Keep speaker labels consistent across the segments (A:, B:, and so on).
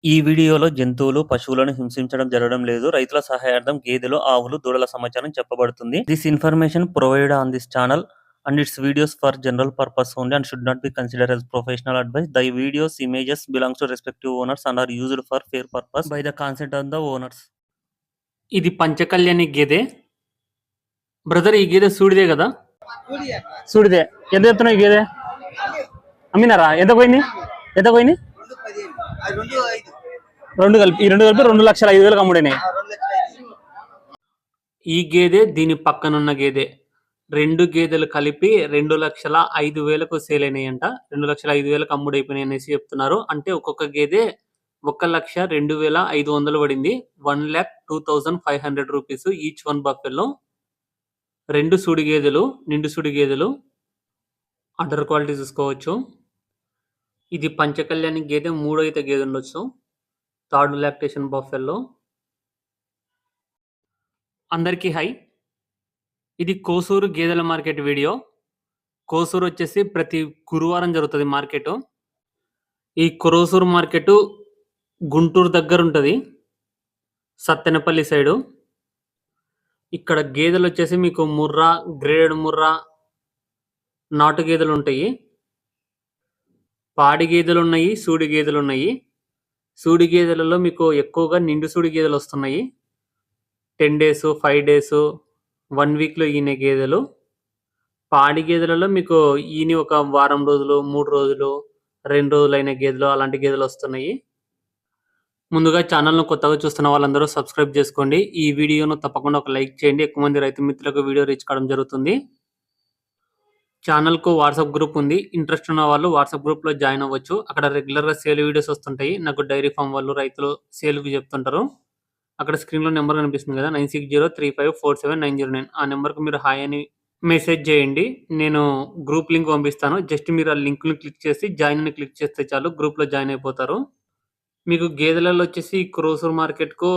A: ఈ వీడియోలో జంతువులు, పశువులను హింసించడం జరగడం లేదు. రైతుల సహాయార్థం గేదెలు, ఆవులు, దూడల సమాచారం చెప్పబడుతుంది. This information provided on this channel and its videos for general purpose only and should not be considered as professional advice. The videos, images belongs to respective owners and are used for fair purpose by the consent of the owners.
B: ఇది పంచకళ్యాణి గేదె. Brother, ఈ గేదె సూడిదే కదా? సూడిదే. ఎంత చెప్తున్నావు ఈ గేదె? అమ్మినారా? ఎంత పోయింది? రెండు కలిపి 2,05,000 అమ్ముడేనే. ఈ గేదె దీని పక్కనున్న గేదె, రెండు గేదెలు కలిపి 2,05,000 సేల్ అయినాయంట. 2,05,000 అమ్ముడైపోయినాయి అనేసి చెప్తున్నారు. అంటే ఒక్కొక్క గేదె 1,02,500 పడింది. 1,02,500 రూపీస్ ఈచ్ వన్ బఫెల్లో. రెండు సూడి గేదెలు, నిండు సూడి గేదెలు. అడర్ క్వాలిటీ చూసుకోవచ్చు. ఇది పంచకళ్యాణి గేదె, మూడో ఈత గేదె ఉండొచ్చు. Third lactation buffalo. అందరికీ హై. ఇది కోసూరు గేదెల మార్కెట్ వీడియో. కోసూరు వచ్చేసి ప్రతి గురువారం జరుగుతుంది మార్కెట్. ఈ కోసూరు మార్కెట్ గుంటూరు దగ్గర ఉంటుంది, సత్తెనపల్లి సైడు. ఇక్కడ గేదెలు వచ్చేసి మీకు ముర్రా, గ్రేడెడ్ ముర్రా, నాటు గేదెలు ఉంటాయి. పాడి గేదెలు ఉన్నాయి, సూడి గేదెలు ఉన్నాయి. సూడి గేదెలలో మీకు ఎక్కువగా నిండు సూడి గేదెలు వస్తున్నాయి. 10 days, 5 days, 1 weekలో ఈనే గేదెలు. పాడి గేదెలలో మీకు ఈని ఒక వారం రోజులు, 3 రోజులు, 2 రోజులు అయిన గేదెలు, అలాంటి గేదెలు వస్తున్నాయి. ముందుగా ఛానల్ను కొత్తగా చూస్తున్న వాళ్ళందరూ సబ్స్క్రైబ్ చేసుకోండి. ఈ వీడియోను తప్పకుండా ఒక లైక్ చేయండి. ఎక్కువ మంది రైతు మిత్రులకు వీడియో రీచ్ కావడం జరుగుతుంది. ఛానల్కు వాట్సాప్ గ్రూప్ ఉంది. ఇంట్రెస్ట్ ఉన్న వాళ్ళు వాట్సాప్ గ్రూప్లో జాయిన్ అవ్వచ్చు. అక్కడ రెగ్యులర్గా సేల్ వీడియోస్ వస్తుంటాయి. నాకు డైరీ ఫామ్ వాళ్ళు, రైతులు సేల్కి చెప్తుంటారు. అక్కడ స్క్రీన్లో నెంబర్ కనిపిస్తుంది కదా, 9603547909. ఆ నెంబర్కి మీరు హాయ్ అని మెసేజ్ చేయండి. నేను గ్రూప్ లింక్ పంపిస్తాను. జస్ట్ మీరు ఆ లింక్ని క్లిక్ చేసి జాయిన్ అని క్లిక్ చేస్తే చాలు, గ్రూప్లో జాయిన్ అయిపోతారు. మీకు గేదెలలో వచ్చేసి క్రోసూర్ మార్కెట్కు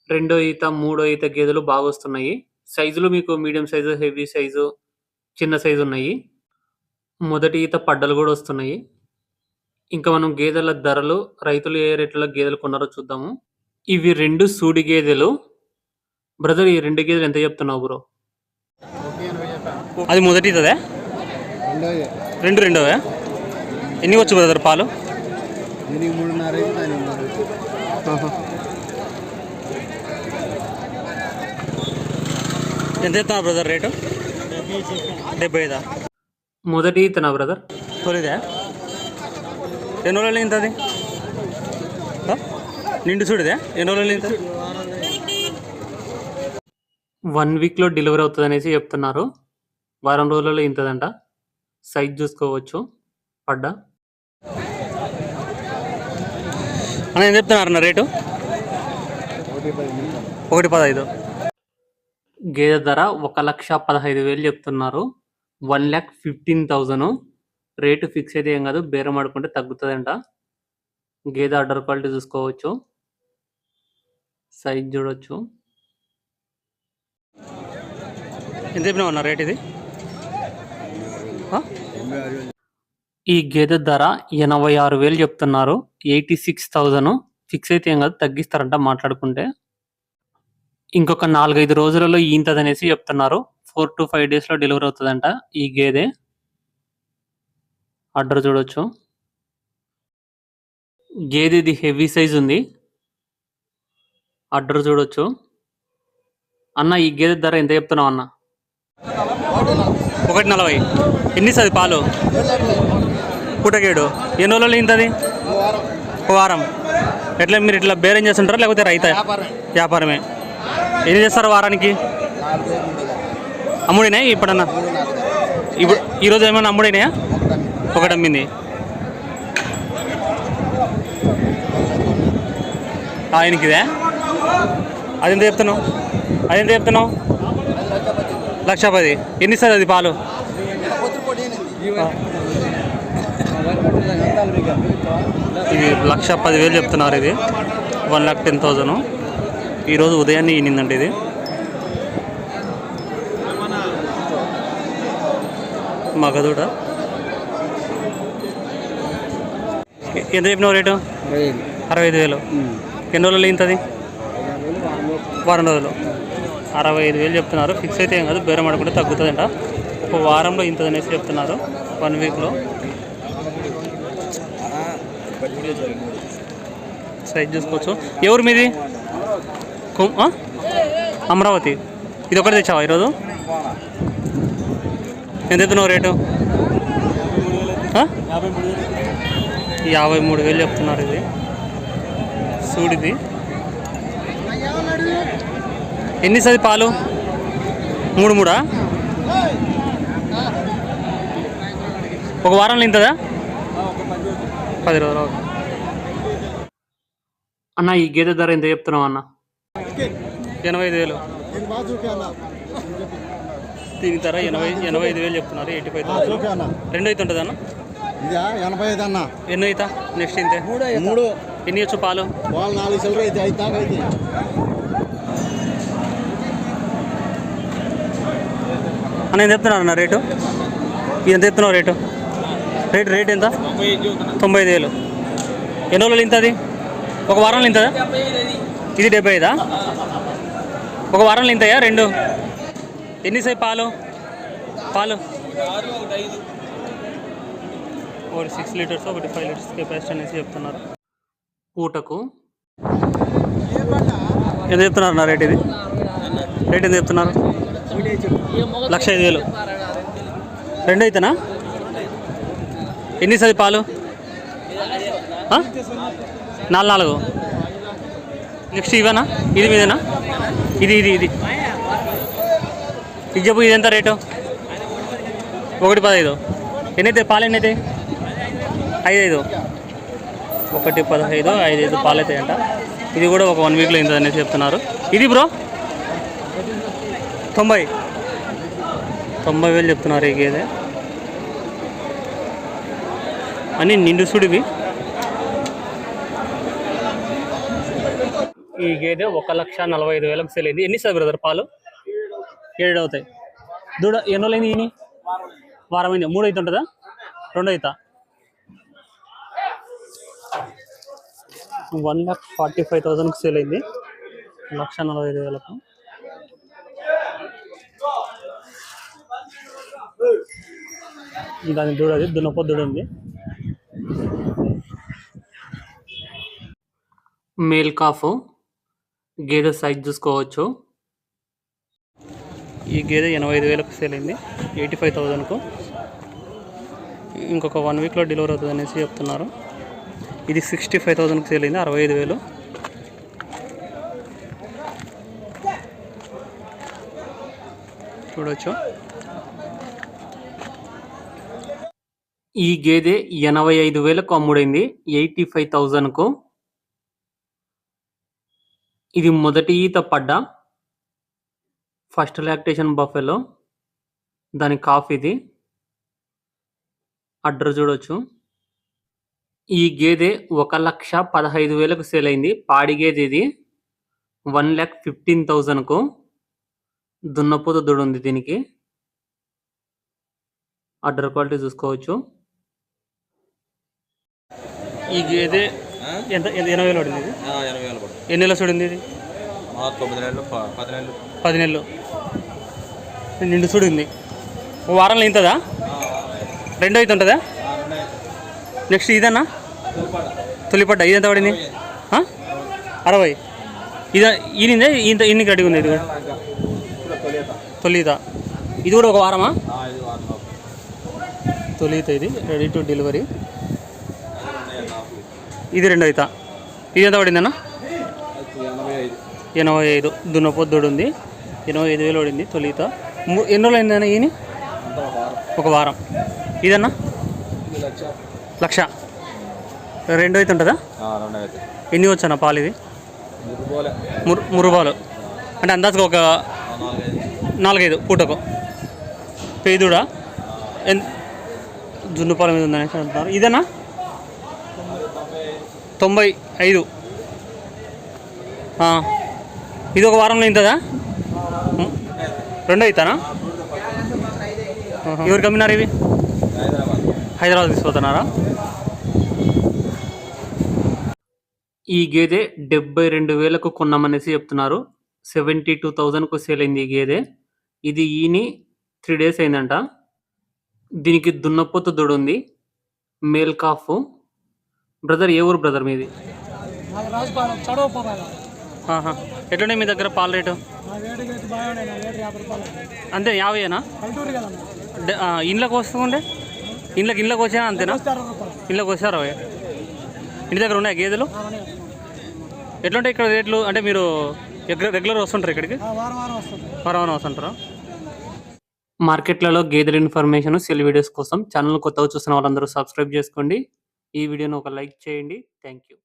B: రెండో ఈత, మూడో ఈత గేదెలు బాగా వస్తున్నాయి. సైజులు మీకు మీడియం సైజు, హెవీ సైజు, చిన్న సైజు ఉన్నాయి. మొదటి ఈత పడ్డలు కూడా వస్తున్నాయి. ఇంకా మనం గేదెల ధరలు, రైతులు ఏ రేట్లలో గేదెలు కొన్నారో చూద్దాము. ఇవి రెండు సూడి గేదెలు. బ్రదర్, ఈ రెండు గేదెలు ఎంత చెప్తున్నావు బ్రో?
A: అది మొదటి ఈతదే, రెండోవే. ఎన్ని వచ్చు బ్రదర్ పాలు? ఎంత చెప్తున్నా బ్రదర్ రేటు? 75.
B: మొదటి ఈతనా బ్రదర్?
A: తొలిదే. ఎన్ని రోజులు ఇంతది? నిండు చూడదే. ఎన్ని రోజులు ఇంత?
B: 1 weekలో డెలివరీ అవుతుంది అనేసి చెప్తున్నారు. వారం రోజులలో ఇంతదంట. సైజ్ చూసుకోవచ్చు. పడ్డా
A: అని ఏం చెప్తున్నారు రేటు? 1,15,000.
B: గేదె ధర 1,15,000 చెప్తున్నారు. 1,15,000. రేటు ఫిక్స్ అయితే ఏం కాదు, బేరం ఆడుకుంటే తగ్గుతుందంట. గేదె అడ్డర్ క్వాలిటీ చూసుకోవచ్చు. సైజ్ చూడవచ్చు.
A: ఎంత చెప్పినా ఉన్నా రేట్ ఇది?
B: ఈ గేదె ధర 86,000 చెప్తున్నారు. 86,000 ఫిక్స్ అయితే ఏం కాదు, తగ్గిస్తారంట మాట్లాడుకుంటే. ఇంకొక 4-5 రోజులలో ఈంతదనేసి చెప్తున్నారు. 4 to 5 daysలో డెలివరీ అవుతుందంట ఈ గేదె. అడ్డర్ చూడొచ్చు. గేదె ఇది హెవీ సైజ్ ఉంది. అడ్డర్ చూడొచ్చు. అన్న, ఈ గేదె ధర ఎంత చెప్తున్నావు అన్న?
A: 1,40,000. ఎన్ని సది పాలు? పూటకేడు. ఎన్ని రోజులు ఇంతది? వారం. ఎట్లా మీరు ఇట్లా బేరం చేస్తుంటారా లేకపోతే రైతా? వ్యాపారమే. ఎన్ని చేస్తారు వారానికి? అమ్ముడినాయి ఇప్పుడన్నా? ఇప్పుడు ఈరోజు ఏమైనా అమ్ముడినాయా? ఒకటి అమ్మింది. ఆయనకిదే. అదెంత చెప్తున్నావు? 1,10,000. ఎన్ని ఇస్తుంది అది పాలు? ఇది 1,10,000 చెప్తున్నారు. ఇది 1,10,000. ఈరోజు ఉదయాన్నే ఈనిందండి ఇది. మగదూడ. ఎంత చెప్పినావు రేటు?
B: 65,000. ఎన్ని రోజులు ఇంతది? వారం రోజులు. 65,000 చెప్తున్నారు. ఫిక్స్ అయితే ఏం కాదు, బేరం ఆడుకుంటే తగ్గుతుందంట. ఒక వారంలో ఇంతది అనేసి చెప్తున్నారు, 1 వీక్లో. సైజ్ చూసుకోవచ్చు. ఎవరు మీది? అమరావతి. ఇది ఒకటి తెచ్చావా ఈరోజు? ఎంత చెప్తున్నావు రేటు? 53,000 చెప్తున్నారు. ఇది సూడిది. ఎన్ని సది పాలు? 3 ఒక వారంలో ఇంతదా? 10 రోజులు. అన్న ఈ గేదె ధర ఎంత చెప్తున్నావు అన్న? 85,000. దీని ధర 85,000 చెప్తున్నారు. 85,000. 2 అయితే ఉంటుంది అన్న?
C: 85 అన్న.
B: ఎన్ని అవుతా నెక్స్ట్ ఇంతే?
C: 3.
B: ఎన్ని వచ్చు పాలు?
C: 4 చిల్లర అయితే 5 దాకా అయితే.
B: అన్న ఎంత చెప్తున్నారు అన్న రేటు? ఇది ఎంత చెప్తున్నావు రేటు? రేట్ ఎంత? 95,000. ఎన్ని రోజులు ఇంతది? ఒక వారంలో ఇంతదా? ఇది 75. ఒక వారంలో ఇంతయా? 2. ఎన్నిసేపు పాలు? ఒకటి 6 లీటర్స్, ఒకటి 5 లీటర్స్ కెపాసిటీ అనేసి చెప్తున్నారు. పూటకు ఎంత చెప్తున్నారు నా రేట్? ఇది రేట్ ఎంత చెప్తున్నారు? 1,05,000. 2 అయితేనా? ఎన్ని సది పాలు? 4. నెక్స్ట్ ఇవేనా? ఇది మీదేనా? ఇది చెప్పు. ఇది ఎంత రేటు? 1,15. ఎన్నైతే పాలు? ఎన్నైతే? 5. 1,15, 5 పాలు అవుతాయంట. ఇది కూడా ఒక 1 వీక్లో ఇంత అనేసి చెప్తున్నారు. ఇది బ్రో 90,000 చెప్తున్నారు ఈ గేదె. అన్నీ నిండు సుడివి. ఈ గేదె 1,45,000 సేల్ అయింది. ఎన్ని సార్ బ్రదర్ పాలు? 7 అవుతాయి. దూడ ఎన్ని రోజులైంది? ఈయన వారం అయింది. 3 అయితే ఉంటుందా? 2 అవుతా? 1,45,000 సేల్ అయింది. 1,45,000. దాని దూడది దున్నపోద్దుడు ఉంది. Male calf. గేదె సైజ్ చూసుకోవచ్చు. ఈ గేదె 85,000 సేల్ అయింది. 85,000. ఇంకొక 1 వీక్లో డెలివరీ అవుతుంది అనేసి చెప్తున్నారు. ఇది 65,000 సేల్ అయింది. 65,000. చూడవచ్చు. ఈ గేదె 85,000 అమ్ముడైంది. 85,000. ఇది మొదటి ఈత పడ్డ ఫస్ట్ లాక్టేషన్ బఫెలో. దాని కాఫ్ ఇది. అడ్డర్ చూడవచ్చు. ఈ గేదె 1,15,000 సేల్ అయింది. పాడి గేదె ఇది. 1,15,000. దున్నపోత దూడ ఉంది దీనికి. అడ్డర్ క్వాలిటీ చూసుకోవచ్చు. ఈ గేదె ఎంత? 80,000 పడింది. ఇది
C: 80,000 పడుతుంది.
B: ఎన్ని నెలలు చూడింది? ఇది
C: 9 నెలలు,
B: 10 నెలలు నిండు చూడింది. ఓ వారంలో ఇంతదా? 2 అయితే ఉంటుందా? నెక్స్ట్ ఇదన్నా తొలిపడ్డ. ఇది ఎంత పడింది? 60. ఇది ఈనిందే ఇంత ఇన్ని గడ్డిగా ఉంది. ఇది కూడా తొలిత. ఇది కూడా ఒక వారమా? తొలిత. ఇది రెడీ టు డెలివరీ. ఇది 2 అవుతా. ఇది ఎంత పడిందన్న? 85. దున్నపోద్దుడు ఉంది. 85,000 పడింది తొలిత. ఎన్ని రోజులు అయిందన్న ఈయన? ఒక వారం. ఇదన్నా 1,00,000. 2 అయితే ఉంటుందా? ఎన్ని వచ్చానా పాలు? ఇది మురుబాలు అంటే అందాజుగా ఒక 4-5 పూటకు. పేదుడా జున్ను పాల మీద ఉందనేసి అంటున్నారు. ఇదేనా? 95. ఇది ఒక వారంలో ఇంతదా? 2 అవుతానా? ఎవరు కమ్మినారు ఇవి? హైదరాబాద్ తీసుకుపోతున్నారా? ఈ గేదె 72,000కు కొన్నామనేసి చెప్తున్నారు. 72,000కు సేల్ అయింది ఈ గేదె. ఇది ఈని 3 డేస్ అయిందంట. దీనికి దున్నపోతు దూడ ఉంది. Male calf. బ్రదర్ ఏ ఊరు బ్రదర్ మీది? ఎట్లున్నాయి మీ దగ్గర పాల రేటు? అంతే 50ఏనా? ఇంట్లోకి వస్తుండే ఇంట్లోకి వచ్చా అంతేనా? ఇంట్లోకి వచ్చారు 60. ఇంటి దగ్గర ఉన్నాయి గేదెలు? ఎట్లుంటాయి ఇక్కడ రేట్లు? అంటే మీరు రెగ్యులర్ వస్తుంటారు ఇక్కడికి? వారం వస్తుంటారా? మార్కెట్లలో గేదెల ఇన్ఫర్మేషన్, సెల్ వీడియోస్ కోసం ఛానల్ కొత్తగా చూస్తున్న వాళ్ళందరూ సబ్స్క్రైబ్ చేసుకోండి. ఈ వీడియోని ఒక లైక్ చేయండి. Thank you.